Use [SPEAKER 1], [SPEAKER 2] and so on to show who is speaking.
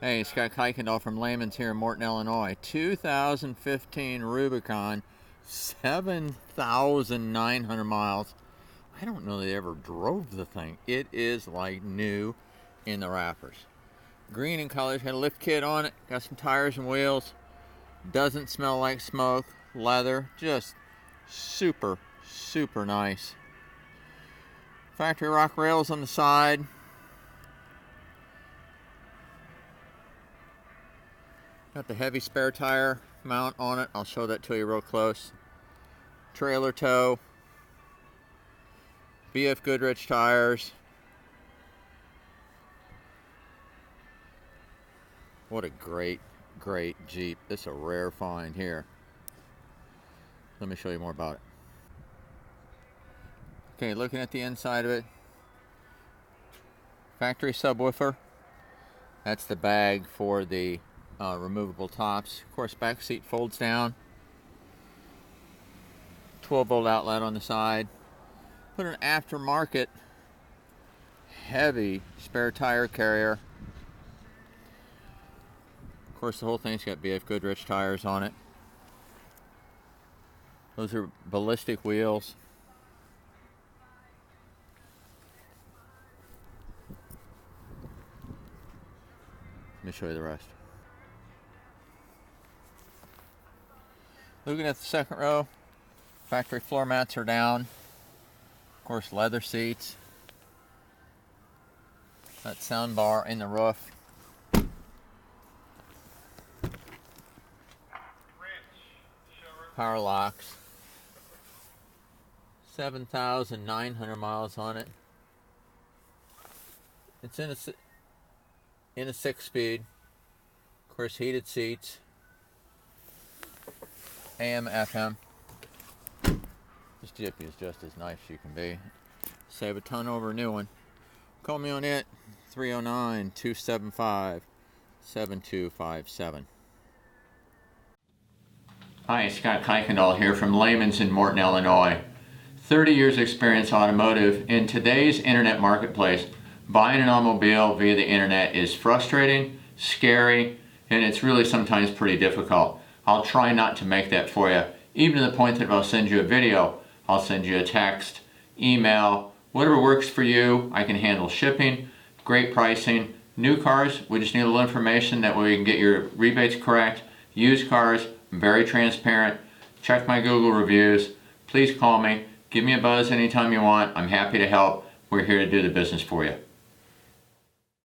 [SPEAKER 1] Hey, Scott Kuykendall from Layman's here in Morton, Illinois. 2015 Rubicon, 7,900 miles. I don't know they ever drove the thing. It is like new in the wrappers. Green in color, got a lift kit on it, got some tires and wheels. Doesn't smell like smoke, leather, just super, super nice. Factory rock rails on the side. Got the heavy spare tire mount on it. I'll show that to you real close. Trailer tow. BF Goodrich tires. What a great, great Jeep. This is a rare find here. Let me show you more about it. Okay, looking at the inside of it. Factory subwoofer. That's the bag for the removable tops. Of course, back seat folds down. 12-volt outlet on the side. Put an aftermarket heavy spare tire carrier. Of course, the whole thing's got BF Goodrich tires on it. Those are ballistic wheels. Let me show you the rest. Looking at the second row, factory floor mats are down. Of course, leather seats. That sound bar in the roof. Power locks. 7,900 miles on it. It's in a 6-speed. Of course, heated seats. AM, FM. This Jeep is just as nice as you can be. Save a ton over a new one. Call me on it, 309-275-7257. Hi, Scott Kuykendall here from Layman's in Morton, Illinois. 30 years experience automotive. In today's internet marketplace, buying an automobile via the internet is frustrating, scary, and it's really sometimes pretty difficult. I'll try not to make that for you, even to the point that if I'll send you a video, I'll send you a text, email, whatever works for you. I can handle shipping, great pricing. New cars, we just need a little information that way we can get your rebates correct. Used cars, I'm very transparent. Check my Google reviews. Please call me. Give me a buzz anytime you want. I'm happy to help. We're here to do the business for you.